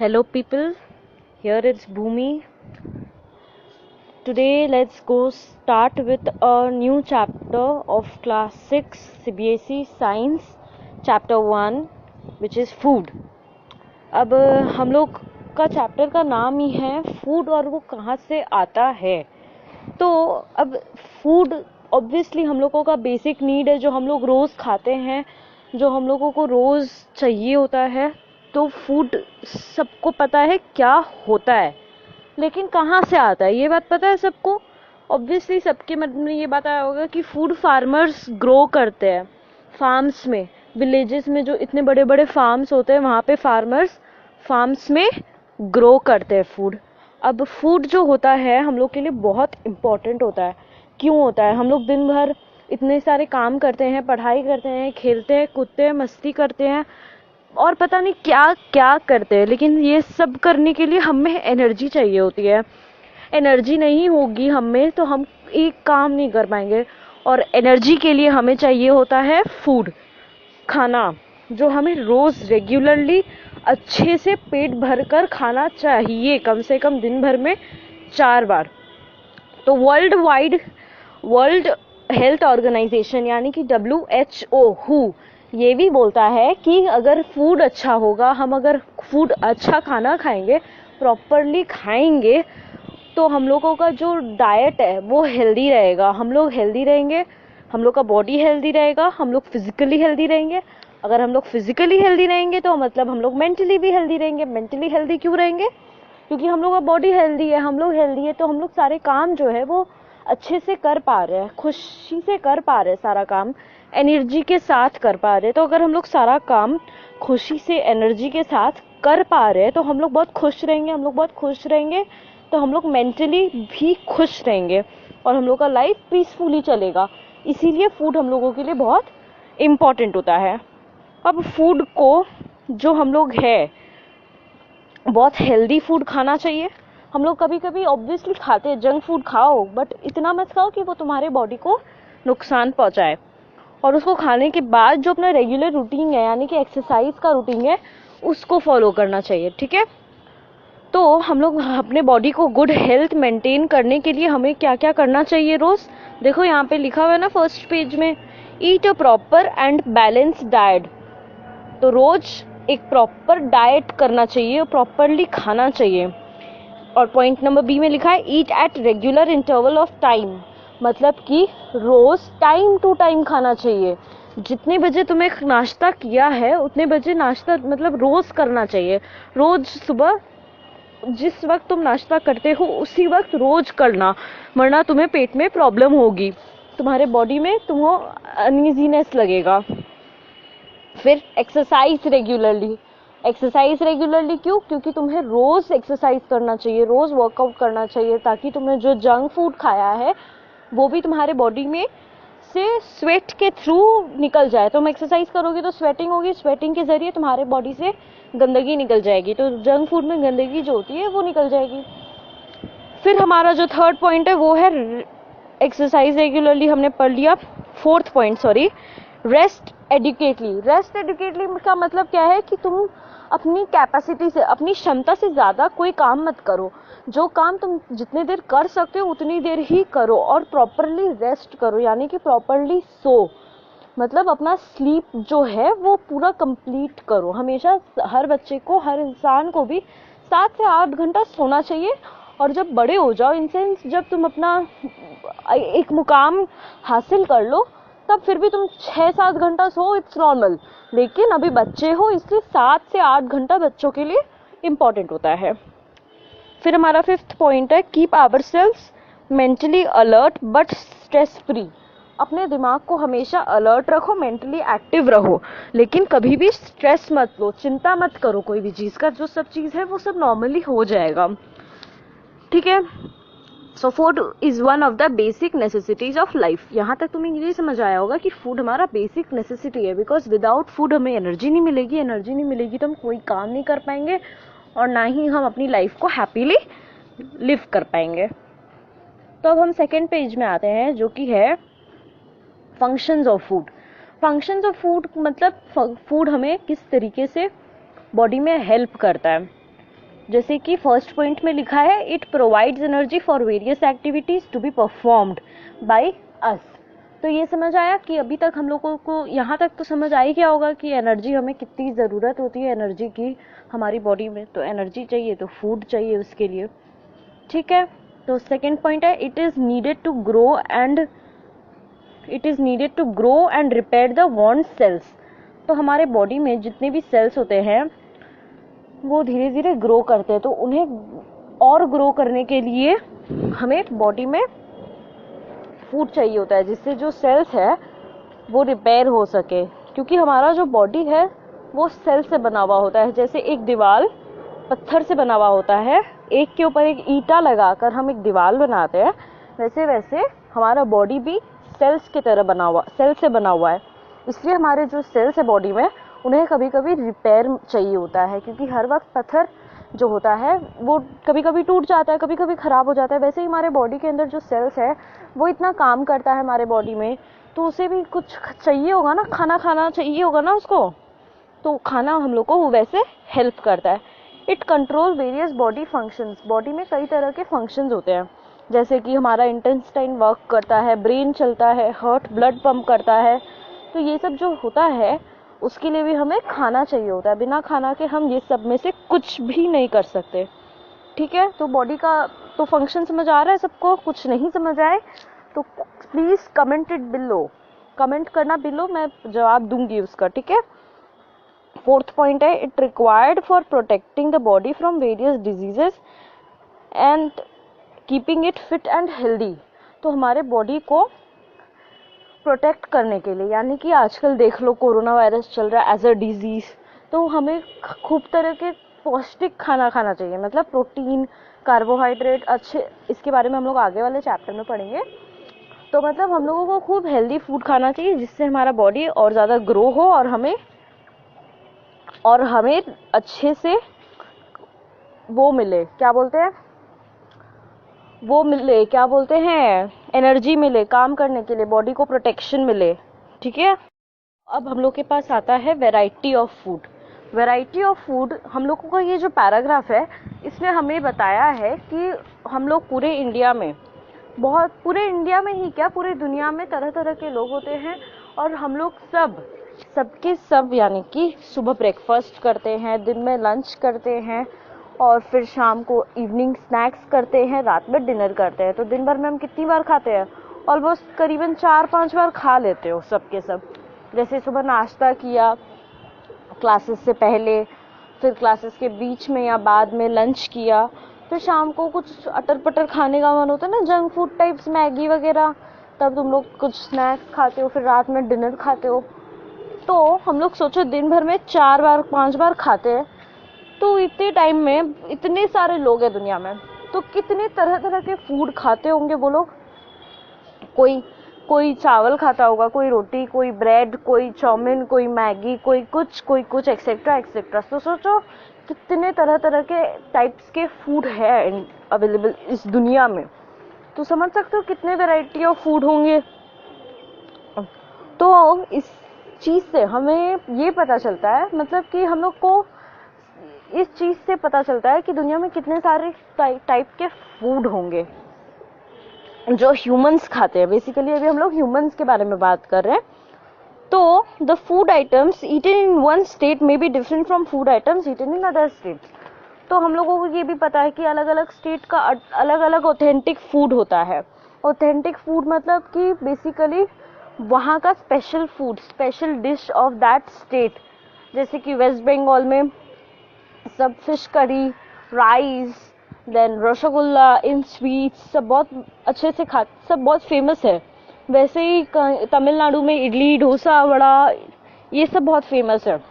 Hello people, here it's Bhumi. Today let's go start with a new chapter of class 6 CBSE Science chapter 1 which is food. अब हम लोग का chapter का नाम ही है food और वो कहाँ से आता है. तो अब फूड ऑब्वियसली हम लोगों का बेसिक नीड है जो हम लोग रोज़ खाते हैं, जो हम लोगों को रोज़ चाहिए होता है. तो फूड सबको पता है क्या होता है, लेकिन कहाँ से आता है ये बात पता है सबको. ऑब्वियसली सबके मन में ये बात आया होगा कि फूड फार्मर्स ग्रो करते हैं फार्म्स में. विलेजेस में जो इतने बड़े बड़े फार्म्स होते हैं वहाँ पे फार्मर्स फार्म्स में ग्रो करते हैं फूड. अब फूड जो होता है हम लोग के लिए बहुत इम्पोर्टेंट होता है. क्यों होता है? हम लोग दिन भर इतने सारे काम करते हैं, पढ़ाई करते हैं, खेलते हैं, कूदते हैं, मस्ती करते हैं और पता नहीं क्या क्या करते हैं, लेकिन ये सब करने के लिए हमें एनर्जी चाहिए होती है. एनर्जी नहीं होगी हमें तो हम एक काम नहीं कर पाएंगे. और एनर्जी के लिए हमें चाहिए होता है फूड, खाना, जो हमें रोज़ रेगुलरली अच्छे से पेट भर कर खाना चाहिए, कम से कम दिन भर में 4 बार. तो वर्ल्ड हेल्थ ऑर्गेनाइजेशन यानी कि WHO ये भी बोलता है कि अगर फूड अच्छा होगा, हम अगर फूड अच्छा खाना खाएंगे, प्रॉपरली खाएंगे, तो हम लोगों का जो डाइट है वो हेल्दी रहेगा. हम लोग हेल्दी रहेंगे, हम लोग का बॉडी हेल्दी रहेगा, हम लोग फिजिकली हेल्दी रहेंगे. अगर हम लोग फिजिकली हेल्दी रहेंगे तो मतलब हम लोग मेंटली भी हेल्दी रहेंगे. मेंटली हेल्दी क्यों रहेंगे? क्योंकि हम लोग का बॉडी हेल्दी है, हम लोग हेल्दी है तो हम लोग सारे काम जो है वो अच्छे से कर पा रहे हैं, खुशी से कर पा रहे हैं, सारा काम एनर्जी के साथ कर पा रहे हैं. तो अगर हम लोग सारा काम खुशी से एनर्जी के साथ कर पा रहे हैं तो हम लोग बहुत खुश रहेंगे. हम लोग बहुत खुश रहेंगे तो हम लोग मेंटली भी खुश रहेंगे और हम लोग का लाइफ पीसफुली चलेगा. इसीलिए फूड हम लोगों के लिए बहुत इम्पॉर्टेंट होता है. अब फूड को जो हम लोग है बहुत हेल्दी फूड खाना चाहिए. हम लोग कभी कभी ऑब्वियसली खाते हैं, जंक फूड खाओ, बट इतना मत खाओ कि वो तुम्हारे बॉडी को नुकसान पहुंचाए. और उसको खाने के बाद जो अपना रेगुलर रूटीन है यानी कि एक्सरसाइज का रूटीन है उसको फॉलो करना चाहिए. ठीक है? तो हम लोग अपने बॉडी को गुड हेल्थ मेंटेन करने के लिए हमें क्या क्या करना चाहिए रोज़. देखो यहाँ पे लिखा हुआ है ना फर्स्ट पेज में, eat a proper and balance diet. तो रोज एक प्रॉपर डाइट करना चाहिए, प्रॉपरली खाना चाहिए. और पॉइंट नंबर बी में लिखा है eat at regular interval of time. मतलब कि रोज टाइम टू टाइम खाना चाहिए. जितने बजे तुमने नाश्ता किया है उतने बजे नाश्ता मतलब रोज करना चाहिए. रोज सुबह जिस वक्त तुम नाश्ता करते हो उसी वक्त रोज करना, वरना तुम्हें पेट में प्रॉब्लम होगी, तुम्हारे बॉडी में तुम्हें अनईजीनेस लगेगा. फिर एक्सरसाइज रेगुलरली. एक्सरसाइज रेगुलरली क्यों? क्योंकि तुम्हें रोज़ एक्सरसाइज करना चाहिए, रोज़ वर्कआउट करना चाहिए, ताकि तुमने जो जंक फूड खाया है वो भी तुम्हारे बॉडी में से स्वेट के थ्रू निकल जाए. तुम एक्सरसाइज करोगे तो स्वेटिंग होगी, स्वेटिंग के जरिए तुम्हारे बॉडी से गंदगी निकल जाएगी, तो जंक फूड में गंदगी जो होती है वो निकल जाएगी. फिर हमारा जो थर्ड पॉइंट है वो है एक्सरसाइज रेगुलरली, हमने पढ़ लिया. Fourth point rest adequately. Rest adequately का मतलब क्या है कि तुम अपनी कैपेसिटी से, अपनी क्षमता से ज़्यादा कोई काम मत करो. जो काम तुम जितनी देर कर सकते हो उतनी देर ही करो और प्रॉपरली रेस्ट करो, यानी कि प्रॉपरली सो. मतलब अपना स्लीप जो है वो पूरा कंप्लीट करो. हमेशा हर बच्चे को, हर इंसान को भी 7 से 8 घंटा सोना चाहिए. और जब बड़े हो जाओ, इन सेंस जब तुम अपना एक मुकाम हासिल कर लो, तब फिर भी तुम 6-7 घंटा सो, इट्स नॉर्मल. लेकिन अभी बच्चे हो इसलिए 7 से 8 घंटा बच्चों के लिए इम्पॉर्टेंट होता है. फिर हमारा फिफ्थ पॉइंट है keep ourselves mentally alert but stress free. अपने दिमाग को हमेशा अलर्ट रखो, मेंटली एक्टिव रहो, लेकिन कभी भी स्ट्रेस मत लो, चिंता मत करो कोई भी चीज़ का. जो सब चीज़ है वो सब नॉर्मली हो जाएगा. ठीक है? So food is one of the basic necessities of life. यहाँ तक तुम्हें ये समझ आया होगा कि फूड हमारा बेसिक नेसेसिटी है, बिकॉज विदाउट फूड हमें एनर्जी नहीं मिलेगी. एनर्जी नहीं मिलेगी तो हम कोई काम नहीं कर पाएंगे और ना ही हम अपनी लाइफ को हैप्पीली लिव कर पाएंगे. तो अब हम सेकेंड पेज में आते हैं जो कि है functions of food. Functions of food मतलब फूड हमें किस तरीके से बॉडी में हेल्प करता है. जैसे कि फर्स्ट पॉइंट में लिखा है, it provides energy for various activities to be performed by us. तो ये समझ आया कि अभी तक हम लोगों को यहाँ तक तो समझ आ ही गया होगा कि एनर्जी हमें कितनी ज़रूरत होती है एनर्जी की हमारी बॉडी में। तो एनर्जी चाहिए तो फूड चाहिए उसके लिए, ठीक है। तो सेकेंड पॉइंट है, it is needed to grow and repair the worn cells. तो हमारे बॉडी में जितने भी सेल्स होते हैं वो धीरे धीरे ग्रो करते हैं, तो उन्हें और ग्रो करने के लिए हमें बॉडी में फूड चाहिए होता है, जिससे जो सेल्स है वो रिपेयर हो सके। क्योंकि हमारा जो बॉडी है वो सेल से बना हुआ होता है। जैसे एक दीवार पत्थर से बना हुआ होता है, एक के ऊपर एक ईंटा लगाकर हम एक दीवार बनाते हैं, वैसे वैसे हमारा बॉडी भी सेल्स की तरह सेल से बना हुआ है। इसलिए हमारे जो सेल्स है बॉडी में उन्हें कभी कभी रिपेयर चाहिए होता है, क्योंकि हर वक्त पत्थर जो होता है वो कभी कभी टूट जाता है, कभी कभी ख़राब हो जाता है। वैसे ही हमारे बॉडी के अंदर जो सेल्स है वो इतना काम करता है हमारे बॉडी में, तो उसे भी कुछ चाहिए होगा ना, खाना चाहिए होगा ना उसको, तो खाना हम लोग को वैसे हेल्प करता है। It control various body functions. Body में कई तरह के फंक्शंस होते हैं, जैसे कि हमारा इंटेस्टाइन वर्क करता है, ब्रेन चलता है, हार्ट ब्लड पंप करता है। तो ये सब जो होता है उसके लिए भी हमें खाना चाहिए होता है। बिना खाना के हम ये सब में से कुछ भी नहीं कर सकते, ठीक है। तो बॉडी का तो फंक्शन समझ आ रहा है सबको? कुछ नहीं समझ आए तो please comment it below, comment करना बिलो, मैं जवाब दूंगी उसका, ठीक है। फोर्थ पॉइंट है, it required for protecting the body from various diseases and keeping it fit and healthy. तो हमारे बॉडी को प्रोटेक्ट करने के लिए, यानी कि आजकल देख लो कोरोना वायरस चल रहा है एज अ डिजीज़, तो हमें खूब तरह के पौष्टिक खाना खाना चाहिए, मतलब प्रोटीन, कार्बोहाइड्रेट अच्छे। इसके बारे में हम लोग आगे वाले चैप्टर में पढ़ेंगे। तो मतलब हम लोगों को खूब हेल्दी फूड खाना चाहिए, जिससे हमारा बॉडी और ज़्यादा ग्रो हो और हमें अच्छे से वो मिले, क्या बोलते हैं, एनर्जी मिले काम करने के लिए, बॉडी को प्रोटेक्शन मिले, ठीक है। अब हम लोग के पास आता है variety of food. Variety of food हम लोगों का ये जो पैराग्राफ है इसमें हमें बताया है कि हम लोग पूरे इंडिया में ही क्या, पूरे दुनिया में तरह तरह के लोग होते हैं, और हम लोग सबके सब यानी कि सुबह ब्रेकफास्ट करते हैं, दिन में लंच करते हैं, और फिर शाम को इवनिंग स्नैक्स करते हैं, रात में डिनर करते हैं। तो दिन भर में हम कितनी बार खाते हैं? ऑलमोस्ट करीबन 4-5 बार खा लेते हो सबके सब। जैसे सुबह नाश्ता किया क्लासेस से पहले, फिर क्लासेस के बीच में या बाद में लंच किया, फिर शाम को कुछ अटर पटर खाने का मन होता है ना, जंक फूड टाइप्स, मैगी वगैरह, तब तुम लोग कुछ स्नैक्स खाते हो, फिर रात में डिनर खाते हो। तो हम लोग सोचो दिन भर में 4 बार 5 बार खाते हैं, तो इतने टाइम में इतने सारे लोग हैं दुनिया में, तो कितने तरह तरह के फूड खाते होंगे वो लोग। कोई चावल खाता होगा, कोई रोटी, कोई ब्रेड, कोई चाउमीन, कोई मैगी, कोई कुछ एक्सेट्रा एक्सेट्रा। तो सोचो कितने तरह तरह के टाइप्स के फूड है अवेलेबल इस दुनिया में, तो समझ सकते हो कितने वैरायटी ऑफ फूड होंगे। तो इस चीज़ से हमें ये पता चलता है, मतलब कि हम लोग को इस चीज़ से पता चलता है कि दुनिया में कितने सारे टाइप के फूड होंगे जो ह्यूमंस खाते हैं। बेसिकली अभी हम लोग ह्यूमंस के बारे में बात कर रहे हैं। तो the food items eaten in one state may be different from food items eaten in other states. तो हम लोगों को ये भी पता है कि अलग अलग स्टेट का अलग अलग ऑथेंटिक फूड होता है। ऑथेंटिक फूड मतलब कि बेसिकली वहाँ का special food, special dish of that state. जैसे कि वेस्ट बंगाल में सब fish curry, rice, then rasgulla, इन स्वीट्स सब बहुत अच्छे से सब बहुत फेमस है। वैसे ही तमिलनाडु में इडली, डोसा, वड़ा, ये सब बहुत फेमस है।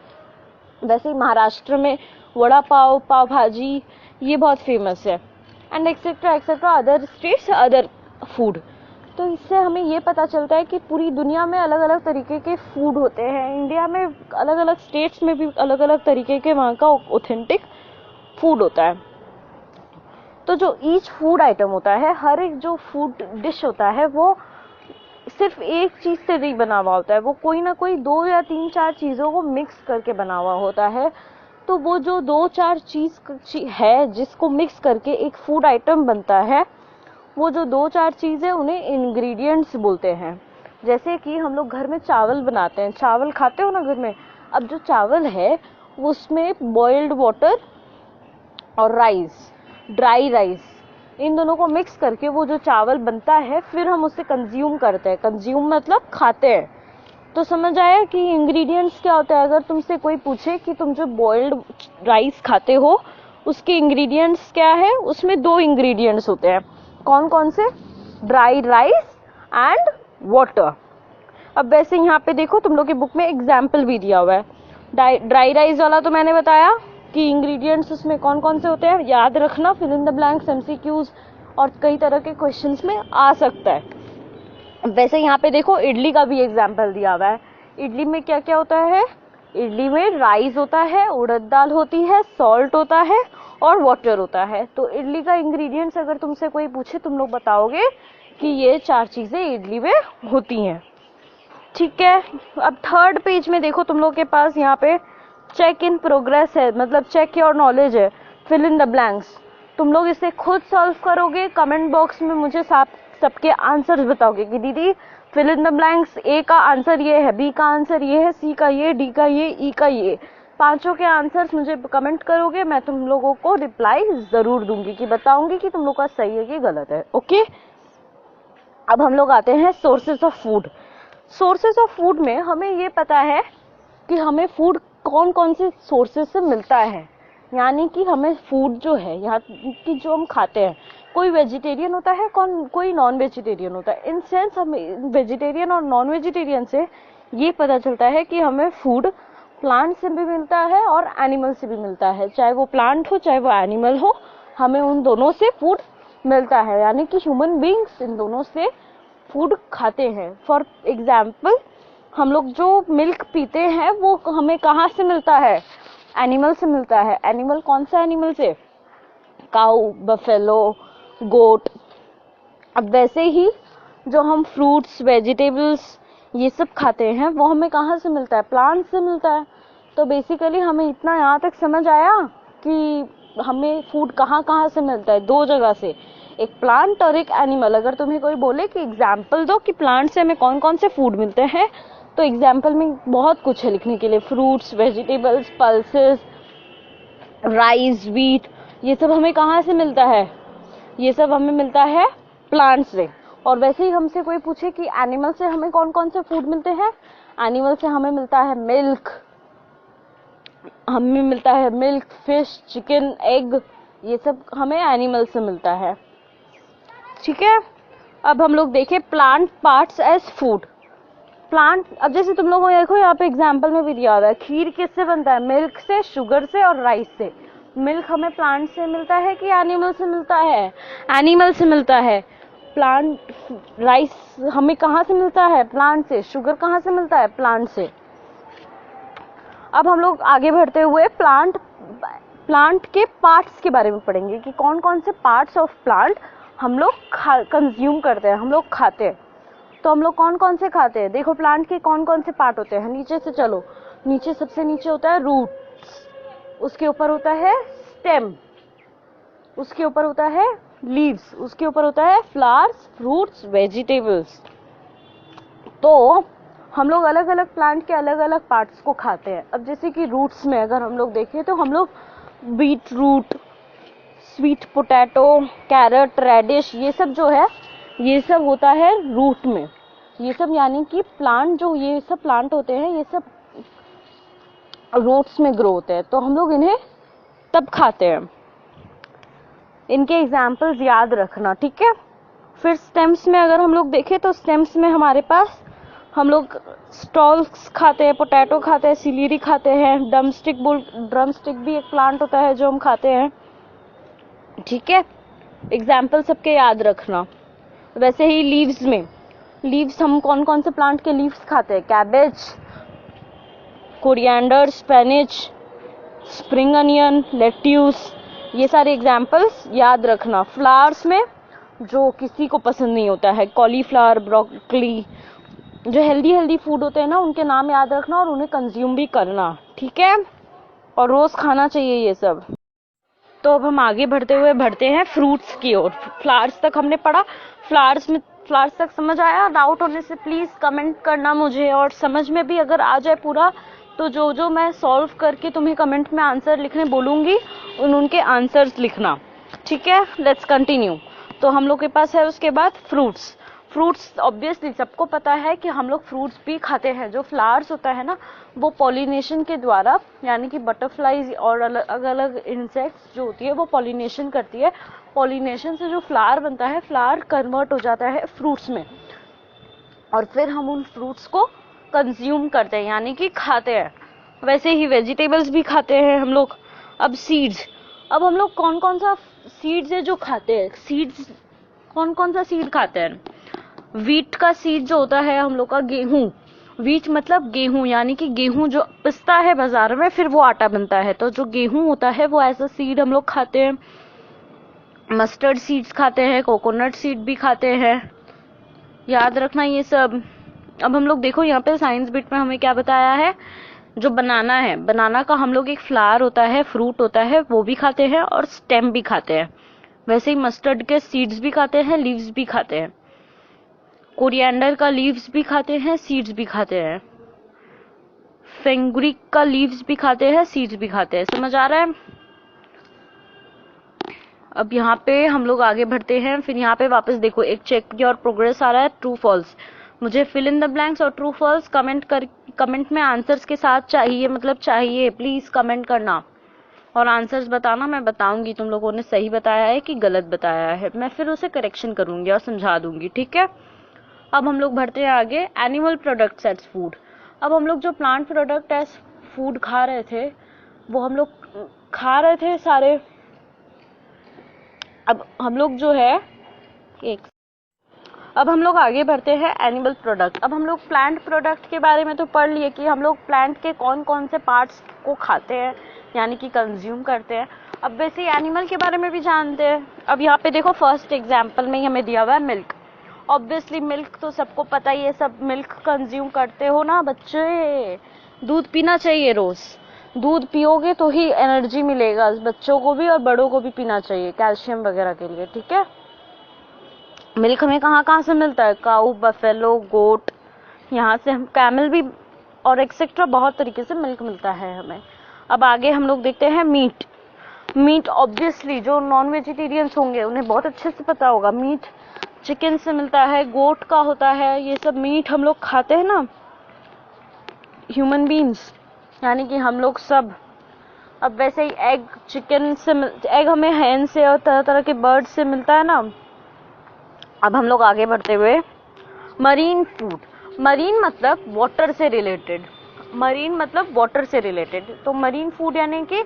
वैसे ही महाराष्ट्र में वड़ा पाव, पाव भाजी, ये बहुत फेमस है, and etcetera etcetera other states other food. तो इससे हमें ये पता चलता है कि पूरी दुनिया में अलग अलग तरीके के फूड होते हैं। इंडिया में अलग अलग स्टेट्स में भी अलग अलग तरीके के वहाँ का ऑथेंटिक फूड होता है। तो जो ईच फूड आइटम होता है, हर एक जो फूड डिश होता है वो सिर्फ एक चीज़ से नहीं बना हुआ होता है, वो कोई ना कोई 2 या 3-4 चीज़ों को मिक्स करके बना हुआ होता है। तो वो जो 2-4 चीज है जिसको मिक्स करके एक फूड आइटम बनता है, वो जो 2-4 चीज है उन्हें इंग्रेडिएंट्स बोलते हैं। जैसे कि हम लोग घर में चावल बनाते हैं, चावल खाते हो ना घर में। अब जो चावल है उसमें बॉइल्ड वाटर और राइस, ड्राई राइस, इन दोनों को मिक्स करके वो जो चावल बनता है फिर हम उसे कंज्यूम करते हैं। कंज्यूम मतलब खाते हैं। तो समझ आया कि इंग्रेडिएंट्स क्या होता है। अगर तुमसे कोई पूछे कि तुम जो बॉइल्ड राइस खाते हो उसके इंग्रेडिएंट्स क्या है, उसमें 2 इंग्रेडिएंट्स होते हैं। कौन कौन से? Dry rice and water. अब वैसे यहाँ पे देखो तुम लोग की बुक में एग्जाम्पल भी दिया हुआ है। ड्राई राइस वाला तो मैंने बताया कि इंग्रेडिएंट्स उसमें कौन कौन से होते हैं, याद रखना। Fill in the blanks MCQs और कई तरह के क्वेश्चंस में आ सकता है। वैसे यहाँ पे देखो इडली का भी एग्जाम्पल दिया हुआ है। इडली में क्या क्या होता है? इडली में राइस होता है, उड़द दाल होती है, सॉल्ट होता है और वाटर होता है। तो इडली का इंग्रेडिएंट्स अगर तुमसे कोई पूछे तुम लोग बताओगे कि ये 4 चीजें इडली में होती हैं। ठीक है। अब 3rd पेज में देखो तुम लोग के पास यहाँ पे चेक इन प्रोग्रेस है, मतलब चेक योर नॉलेज है, फिल इन द ब्लैंक्स। तुम लोग इसे खुद सॉल्व करोगे, कमेंट बॉक्स में मुझे सबके आंसर्स बताओगे कि दीदी फिल इन द ब्लैंक्स, ए का आंसर ये है, बी का आंसर ये है, सी का ये, डी का ये, ई का ये। 5 के आंसर्स मुझे कमेंट करोगे, मैं तुम लोगों को रिप्लाई जरूर दूंगी कि बताऊंगी कि तुम लोग का सही है कि गलत है। ओके। अब हम लोग आते हैं sources of food. Sources of food में हमें ये पता है कि हमें फूड कौन कौन से सोर्सेस से मिलता है। यानी कि हमें फूड जो है यहाँ की जो हम खाते हैं, कोई वेजिटेरियन होता है, कोई नॉन वेजिटेरियन होता है। इन सेंस हमें वेजिटेरियन और नॉन वेजिटेरियन से ये पता चलता है कि हमें फूड प्लांट से भी मिलता है और एनिमल से भी मिलता है। चाहे वो प्लांट हो चाहे वो एनिमल हो, हमें उन दोनों से फूड मिलता है। यानी कि ह्यूमन बींग्स इन दोनों से फूड खाते हैं। फॉर एग्जाम्पल हम लोग जो मिल्क पीते हैं वो हमें कहाँ से मिलता है? एनिमल से मिलता है। एनिमल कौन सा एनिमल से? काऊ, बफेलो, गोट। अब वैसे ही जो हम फ्रूट्स, वेजिटेबल्स ये सब खाते हैं वो हमें कहाँ से मिलता है? प्लांट से मिलता है। तो बेसिकली हमें इतना यहाँ तक समझ आया कि हमें फूड कहाँ कहाँ से मिलता है, 2 जगह से, एक प्लांट और एक एनिमल। अगर तुम्हें कोई बोले कि एग्जाम्पल दो कि प्लांट से हमें कौन कौन से फूड मिलते हैं, तो एग्जाम्पल में बहुत कुछ है लिखने के लिए। Fruits, vegetables, pulses, rice, wheat, ये सब हमें कहाँ से मिलता है? ये सब हमें मिलता है प्लांट से। और वैसे ही हमसे कोई पूछे कि एनिमल से हमें कौन कौन से फूड मिलते हैं, एनिमल से हमें मिलता है मिल्क, हमें मिलता है मिल्क, फिश, चिकन, एग, ये सब हमें एनिमल से मिलता है। ठीक है। अब हम लोग देखें plant parts as food. Plant, अब जैसे तुम लोगों को देखो यहाँ पे एग्जाम्पल में भी दिया हुआ है, खीर किससे बनता है? मिल्क से, शुगर से और राइस से। मिल्क हमें प्लांट से मिलता है कि एनिमल से मिलता है? एनिमल से मिलता है। प्लांट, राइस हमें कहाँ से मिलता है? प्लांट से। शुगर कहाँ से मिलता है? प्लांट से। अब हम लोग आगे बढ़ते हुए प्लांट के पार्ट्स के बारे में पढ़ेंगे कि कौन कौन से पार्ट्स ऑफ प्लांट हम लोग कंज्यूम करते हैं, हम लोग खाते हैं। तो हम लोग कौन कौन से खाते हैं? देखो प्लांट के कौन कौन से पार्ट होते हैं। नीचे से चलो, नीचे सबसे नीचे होता है रूट्स, उसके ऊपर होता है स्टेम, उसके ऊपर होता है लीव्स, उसके ऊपर होता है फ्लावर्स, फ्रूट्स, वेजिटेबल्स। तो हम लोग अलग अलग प्लांट के अलग अलग पार्ट्स को खाते हैं। अब जैसे कि रूट्स में अगर हम लोग देखें तो हम लोग beetroot, sweet potato, carrot, radish, ये सब जो है ये सब होता है रूट में। ये सब यानी कि प्लांट जो ये सब प्लांट होते हैं ये सब रूट्स में ग्रो होते हैं, तो हम लोग इन्हें तब खाते हैं। इनके एग्जाम्पल्स याद रखना, ठीक है। फिर स्टेम्स में अगर हम लोग देखें तो स्टेम्स में हमारे पास हम लोग स्टॉल्स खाते हैं, पोटैटो खाते हैं, सिलीरी खाते हैं, ड्रमस्टिक भी एक प्लांट होता है जो हम खाते हैं, ठीक है। एग्जाम्पल सबके याद रखना। वैसे ही लीव्स में, लीव्स हम कौन कौन से प्लांट के लीव्स खाते हैं? Cabbage, coriander, spinach, spring onion, lettuce, ये सारे एग्जाम्पल्स याद रखना। फ्लावर्स में जो किसी को पसंद नहीं होता है, कॉलीफ्लावर, ब्रोकली, जो हेल्दी फूड होते हैं ना उनके नाम याद रखना और उन्हें कंज्यूम भी करना, ठीक है। और रोज खाना चाहिए ये सब। तो अब हम आगे बढ़ते हैं फ्रूट्स की ओर। फ्लावर्स तक हमने पढ़ा। फ्लावर्स तक समझ आया? डाउट होने से प्लीज कमेंट करना मुझे, और समझ में भी अगर आ जाए पूरा तो जो जो मैं सॉल्व करके तुम्हें कमेंट में आंसर लिखने बोलूंगी उनके आंसर्स लिखना, ठीक है? Let's continue. तो हम लोग के पास है उसके बाद फ्रूट्स ऑब्वियसली सबको पता है कि हम लोग फ्रूट्स भी खाते हैं। जो फ्लावर्स होता है ना, वो पॉलिनेशन के द्वारा, यानी कि बटरफ्लाईज और अलग अलग इंसेक्ट्स जो होती है वो पॉलिनेशन करती है। पॉलिनेशन से जो फ्लावर बनता है, फ्लावर कन्वर्ट हो जाता है फ्रूट्स में, और फिर हम उन फ्रूट्स को कंज्यूम करते हैं, यानी कि खाते हैं। वैसे ही वेजिटेबल्स भी खाते हैं हम लोग। अब सीड्स, अब हम लोग कौन कौन सा सीड्स है जो खाते हैं? सीड्स कौन कौन सा सीड खाते हैं? वीट का सीड जो होता है हम लोग का, गेहूं। वीट मतलब गेहूं, यानी कि गेहूं जो पिसता है बाजार में, फिर वो आटा बनता है। तो जो गेहूं होता है वो ऐसा सीड हम लोग खाते हैं। मस्टर्ड सीड्स खाते हैं, कोकोनट सीड भी खाते हैं, याद रखना ये सब। अब हम लोग देखो यहाँ पे साइंस बिट में हमें क्या बताया है। जो बनाना है, बनाना का हम लोग एक फ्लावर होता है, फ्रूट होता है, वो भी खाते हैं और स्टेम भी खाते हैं। वैसे ही मस्टर्ड के सीड्स भी खाते हैं, लीव्स भी खाते हैं। कोरिएंडर का लीव्स भी खाते हैं, सीड्स भी खाते हैं। फेंगुरिक का लीव्स भी खाते हैं, सीड्स भी खाते हैं। समझ आ रहा है? अब यहाँ पे हम लोग आगे बढ़ते हैं। फिर यहाँ पे वापस देखो, एक चेक योर प्रोग्रेस आ रहा है, ट्रू फॉल्स। मुझे फिल इन द ब्लैंक्स और ट्रू फॉल्स कमेंट में आंसर्स के साथ चाहिए, मतलब चाहिए। प्लीज कमेंट करना और आंसर्स बताना। मैं बताऊंगी तुम लोगों ने सही बताया है कि गलत बताया है, मैं फिर उसे करेक्शन करूंगी और समझा दूंगी, ठीक है? अब हम लोग बढ़ते हैं आगे। Animal products as food. अब हम लोग जो प्लांट प्रोडक्ट एज फूड खा रहे थे, वो हम लोग खा रहे थे सारे। अब हम लोग जो है अब हम लोग आगे बढ़ते हैं एनिमल प्रोडक्ट। अब हम लोग प्लांट प्रोडक्ट के बारे में तो पढ़ लिए कि हम लोग प्लांट के कौन कौन से पार्ट्स को खाते हैं, यानी कि कंज्यूम करते हैं। अब वैसे एनिमल के बारे में भी जानते हैं। अब यहाँ पे देखो, फर्स्ट एग्जाम्पल में हमें दिया हुआ है मिल्क। ऑब्वियसली मिल्क तो सबको पता ही है, सब मिल्क कंज्यूम करते हो ना बच्चे। दूध पीना चाहिए रोज। दूध पियोगे तो ही एनर्जी मिलेगा, बच्चों को भी और बड़ों को भी पीना चाहिए कैल्शियम वगैरह के लिए, ठीक है? मिल्क हमें कहाँ से मिलता है? काऊ, बफेलो, गोट, यहाँ से हम कैमल भी, और एक्सेट्रा बहुत तरीके से मिल्क मिलता है हमें। अब आगे हम लोग देखते हैं मीट ऑब्वियसली जो नॉन वेजिटेरियंस होंगे उन्हें बहुत अच्छे से पता होगा। मीट चिकन से मिलता है, गोट का होता है, ये सब मीट हम लोग खाते हैं ना, ह्यूमन बींग्स, यानी कि हम लोग सब। अब वैसे ही एग चिकन से एग हमें हैन से और तरह तरह के बर्ड से मिलता है ना। अब हम लोग आगे बढ़ते हुए मरीन फूड। मरीन मतलब वाटर से रिलेटेड। मरीन मतलब वाटर से रिलेटेड। तो मरीन फूड यानी कि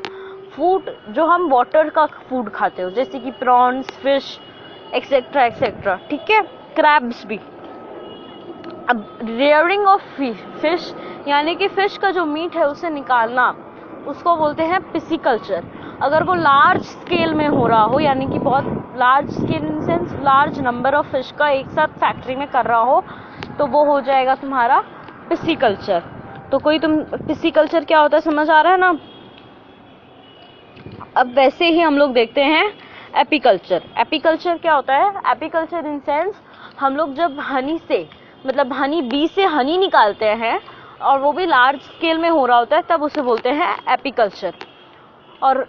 फूड जो हम वाटर का फूड खाते हो, जैसे कि प्रॉन्स, फिश एक्सेट्रा एक्सेट्रा, ठीक है? क्रैब्स भी। अब रेयरिंग ऑफ फिश, यानी कि फिश का जो मीट है उसे निकालना, उसको बोलते हैं पिसीकल्चर। अगर वो लार्ज स्केल में हो रहा हो, यानी कि बहुत large scale in sense large number of fish का एक साथ फैक्ट्री में कर रहा हो, तो वो हो जाएगा तुम्हारा पिसीकल्चर। तो कोई तुम पिसीकल्चर क्या होता है समझ आ रहा है ना? अब वैसे ही हम लोग देखते हैं एपीकल्चर। एपीकल्चर क्या होता है? एपीकल्चर इन सेंस हम लोग जब हनी से, मतलब हनी बी से हनी निकालते हैं और वो भी लार्ज स्केल में हो रहा होता है, तब उसे बोलते हैं एपीकल्चर। और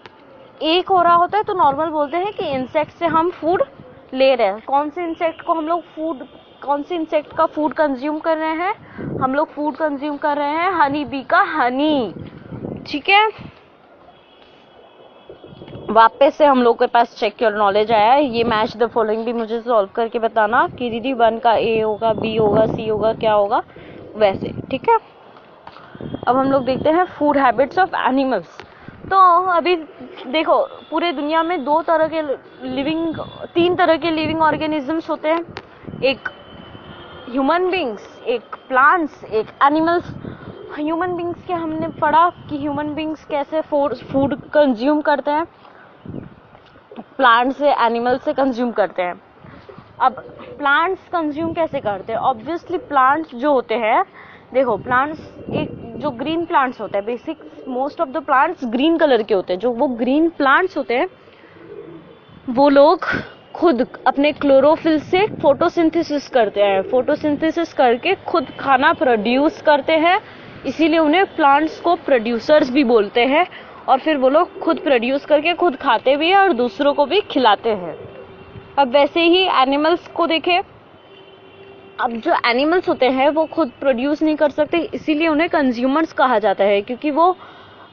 एक हो रहा होता है तो नॉर्मल बोलते हैं कि इंसेक्ट से हम फूड ले रहे हैं। कौन से इंसेक्ट को हम लोग कौन से इंसेक्ट का फूड कंज्यूम कर रहे हैं? हम लोग फूड कंज्यूम कर रहे हैं हनी बी का हनी, ठीक है? वापस से हम लोग के पास चेक योर नॉलेज आया है। ये मैच द फॉलोइंग भी मुझे सॉल्व करके बताना कि दीदी 1 का ए होगा, बी होगा, सी होगा, क्या होगा, वैसे, ठीक है? अब हम लोग देखते हैं फूड हैबिट्स ऑफ एनिमल्स। तो अभी देखो, पूरे दुनिया में तीन तरह के लिविंग ऑर्गेनिजम्स होते हैं। एक ह्यूमन बींग्स, एक प्लांट्स, एक एनिमल्स। ह्यूमन बींग्स के हमने पढ़ा कि ह्यूमन बींग्स कैसे फूड कंज्यूम करते हैं, प्लांट से, एनिमल से कंज्यूम करते हैं। अब प्लांट्स कंज्यूम कैसे करते हैं? ऑब्वियसली प्लांट्स जो होते हैं, देखो प्लांट्स एक जो ग्रीन प्लांट्स होते हैं, basic most of the plants green colour के होते हैं, जो वो ग्रीन प्लांट्स होते हैं वो लोग खुद अपने क्लोरोफिल से फोटोसिंथेसिस करते हैं, फोटोसिंथेसिस करके खुद खाना प्रोड्यूस करते हैं, इसीलिए उन्हें प्लांट्स को प्रोड्यूसर्स भी बोलते हैं। और फिर वो लोग खुद प्रोड्यूस करके खुद खाते भी हैं और दूसरों को भी खिलाते हैं। अब वैसे ही एनिमल्स को देखें, अब जो एनिमल्स होते हैं वो खुद प्रोड्यूस नहीं कर सकते, इसीलिए उन्हें कंज्यूमर्स कहा जाता है, क्योंकि वो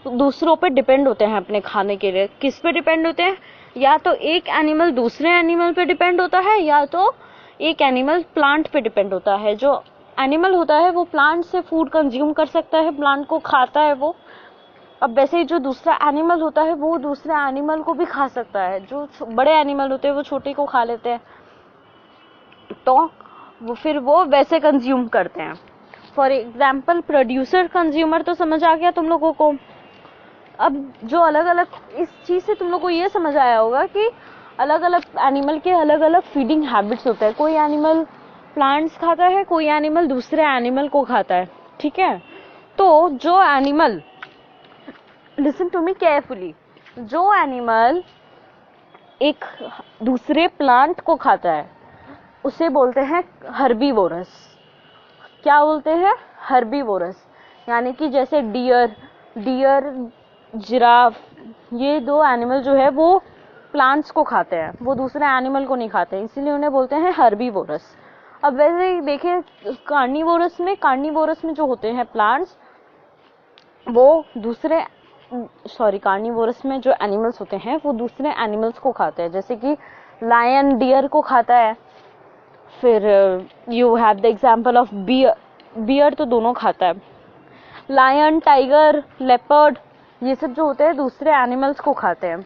दूसरों पे डिपेंड होते हैं अपने खाने के लिए। किस पे डिपेंड होते हैं? या तो एक एनिमल दूसरे एनिमल पे डिपेंड होता है, या तो एक एनिमल प्लांट पे डिपेंड होता है। जो एनिमल होता है वो प्लांट से फूड कंज्यूम कर सकता है, प्लांट को खाता है वो। अब वैसे ही जो दूसरा एनिमल होता है वो दूसरे एनिमल को भी खा सकता है। जो बड़े एनिमल होते हैं वो छोटे को खा लेते हैं, तो वो वैसे कंज्यूम करते हैं। फॉर एग्जाम्पल प्रोड्यूसर कंज्यूमर तो समझ आ गया तुम लोगों को। अब जो अलग अलग, इस चीज से तुम लोग को ये समझ आया होगा कि अलग अलग एनिमल के अलग अलग फीडिंग हैबिट्स होते हैं। कोई एनिमल प्लांट्स खाता है, कोई एनिमल दूसरे एनिमल को खाता है, ठीक है। तो जो animal, listen to me carefully, जो एनिमल एक दूसरे प्लांट को खाता है उसे बोलते हैं हर्बीवोरस। क्या बोलते हैं? हर्बीवोरस। यानी कि जैसे डियर, जिराफ, ये दो एनिमल जो है वो प्लांट्स को खाते हैं, वो दूसरे एनिमल को नहीं खाते, इसीलिए उन्हें बोलते हैं हर्बीवोरस। अब वैसे ही देखें कार्निवोरस में जो होते हैं प्लांट्स, वो दूसरे कार्निवोरस में जो एनिमल्स होते हैं वो दूसरे एनिमल्स को खाते हैं, जैसे कि लायन डियर को खाता है। फिर you have the example of bear तो दोनों खाता है। लायन, टाइगर, लेपर्ड, ये सब जो होते हैं दूसरे एनिमल्स को खाते हैं।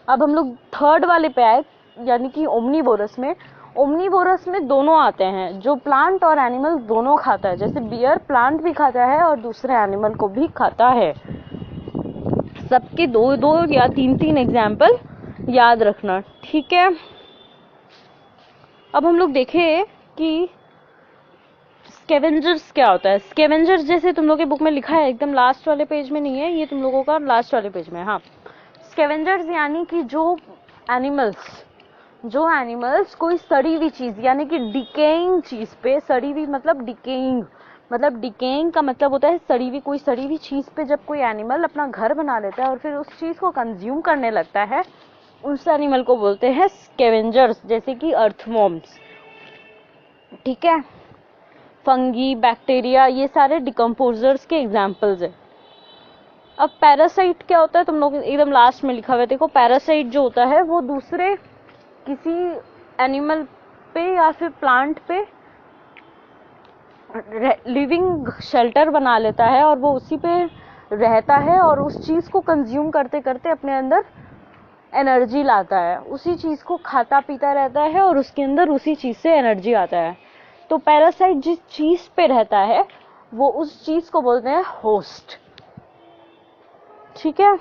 अब हम लोग थर्ड वाले पे आए, यानी कि ओमनीवोरस में। ओमनीवोरस में दोनों आते हैं, जो प्लांट और एनिमल दोनों खाता है। जैसे बियर प्लांट भी खाता है और दूसरे एनिमल को भी खाता है। सबके दो दो या तीन एग्जाम्पल याद रखना, ठीक है। अब हम लोग देखें कि स्कैवेंजर्स क्या होता है। स्कैवेंजर्स जैसे तुम लोग के बुक में लिखा है, एकदम लास्ट वाले पेज में नहीं है, ये तुम लोगों का लास्ट वाले पेज में। हाँ, स्कैवेंजर्स यानी कि जो एनिमल्स कोई सड़ी हुई चीज, यानी कि डिकेइंग चीज पे, सड़ी हुई मतलब डिकेइंग का मतलब होता है सड़ी हुई चीज पे जब कोई एनिमल अपना घर बना लेता है और फिर उस चीज को कंज्यूम करने लगता है, उस एनिमल को बोलते हैं स्कैवेंजर्स, जैसे कि अर्थवॉर्म्स, ठीक है। फंगी, बैक्टीरिया, ये सारे डिकम्पोजर्स के एग्जाम्पल्स है। अब पैरासाइट क्या होता है, तुम लोग एकदम लास्ट में लिखा हुआ है, देखो। पैरासाइट जो होता है वो दूसरे किसी एनिमल पे या फिर प्लांट पे लिविंग शेल्टर बना लेता है और वो उसी पे रहता है और उस चीज को कंज्यूम करते करते अपने अंदर एनर्जी लाता है, उसी चीज को खाता पीता रहता है और उसके अंदर उसी चीज से एनर्जी आता है। तो पैरासाइट जिस चीज पे रहता है वो उस चीज को बोलते हैं होस्ट, ठीक है।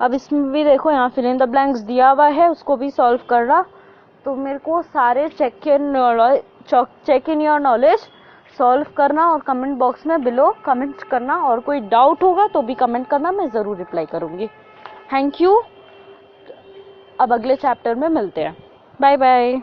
अब इसमें भी देखो, यहाँ फिल इन द ब्लैंक्स दिया हुआ है, उसको भी सॉल्व करना। तो मेरे को सारे check in your knowledge solve करना और कमेंट बॉक्स में बिलो कमेंट करना, और कोई डाउट होगा तो भी कमेंट करना, मैं ज़रूर रिप्लाई करूँगी। Thank you. अब अगले चैप्टर में मिलते हैं। Bye bye.